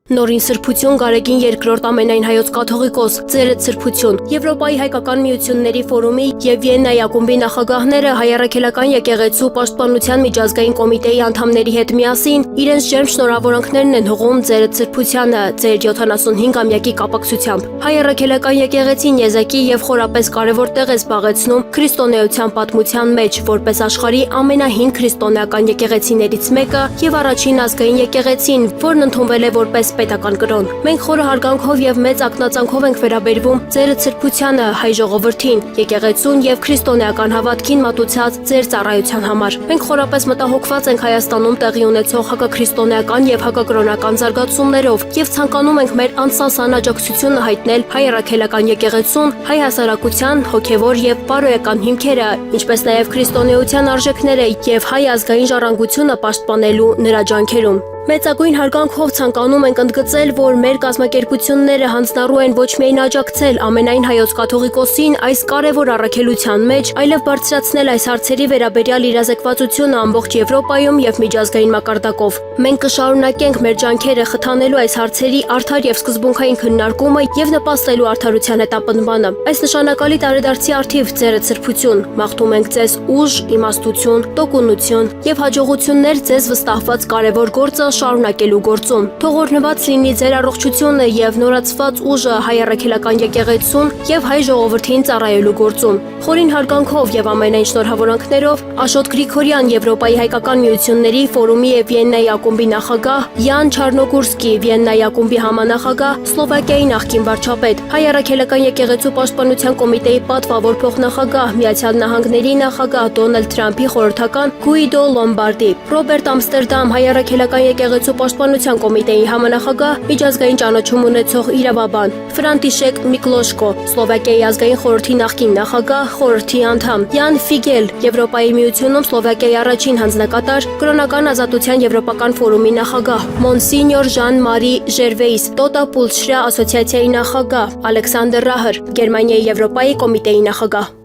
Նորին սրբություն Գարեգին երկրորդ ամենայն հայոց կաթողիկոս, ձերդ սրբություն, Եվրոպայի հայկական միությունների ֆորումի և Վիեննայի ակումբի նախագահները հայ առաքելական եկեղեցու պաշտպանության միջազգային կոմիտեի անդամների հետ միասին իրենց ջերմ շնորհավորանքներն են հղում ձերդ սրբությանը, ձեր 75-ամյակի կապակցությամբ։ Հայ առաքելական եկեղեցին եզակի և խորապես կարևոր տեղ է զբաղեցնում քրիստոնեության պատմության մեջ, որպես աշխարհի ամենահին քրիստոնեական եկեղեցիներից մեկը և առաջին ազգային եկեղեցին, որն ընդունվել է որպես պետական կրոն։ Մենք խորը հարգանքով և մեծ ակնածանքով ենք վերաբերվում ձերդ սրբությանը, հայ ժողովրդին, եկեղեցուն և քրիստոնեական հավատքին մատուցած ձեր ծառայության համար։ Մենք խորապես մտահոգված ենք Հայաստանում տեղի ունեցող հակաքրիստոնեական և հակակրոնական զարգացումներով և ցանկանում ենք մեր անսասան աջակցությունը հայտնել հայ առաքելական եկեղեցուն, հայ հասարակության հոգևոր և բարոյական հիմքերը, ինչպես նաև քրիստոնեության արժեքները և հայ ազգային ժառանգությունը պաշտպանելու նրա ջանքերում։ Մեծագույն հարգանքով ցանկանում ենք ընդգծել, որ մեր կազմակերպությունները հանձնառու են ոչ միայն աջակցել ամենայն հայոց կաթողիկոսին այս կարևոր առաքելության մեջ, այլև բարձրացնել այս հարցերի վերաբերյալ իրազեկվածությունը ամբողջ Եվրոպայում և միջազգային մակարդակով։ Մենք կշարունակենք մեր ջանքերը խթանելու այս հարցերի արդար և սկզբունքային քննարկումը և նպաստելու արդարության հետապնդմանը։ Այս նշանակալի տարեդարձի առթիվ ձերդ սրբություն, մաղթում ենք ձեզ ուժ, իմաստություն, տոկունություն և հաջողություններ ձեզ վստահված կարևոր գործը շարունակելու գործում։ Թող օրհնված լինի ձեր առողջությունը և նորացված ուժը հայ առաքելական եկեղեցուն և հայ ժողովրդին ծառայելու գործում։ Խորին հարգանքով և ամենայն շնորհավորանքներով Աշոտ Գրիգորյան, Եվրոպայի հայկական միությունների ֆորումի և Վիեննայի ակումբի նախագահ, Յան Չարնոգորսկի, Վիեննայի ակումբի համանախագահ, Սլովակիայի նախկին վարչապետ, հայ առաքելական եկեղեցու պաշտպանության կոմիտեի պատվավոր փոխնախագահ, Միացյալ Նահանգների նախագահ Դոնալդ Թրամփի խորհրդական Գուիդո Լոմբարդի, Ռոբերտ Ամստերդամ, հայ առաքելական եկեղեցու պաշտպանության կոմիտեի համանախագահ, միջազգային ճանաչում ունեցող իրավաբան, Ֆրանտիշեք Միկլոշկո, Սլովակիայի ազգային խորհրդի նախկին նախագահ, խորհրդի անդամ, Յան Ֆիգել, Եվրոպայի միությունում Սլովակիայի առաջին հանձնակատար, կրոնական ազատության եվրոպական ֆորումի նախագահ, Մոնսինյոր Ժան-Մարի Ժերվեյս, Տոտա Պուլշրա ասոցիացիայի նախագահ, Ալեքսանդր Ռահր, Գերմանիայի Եվրոպայի կոմիտեի նախագահ։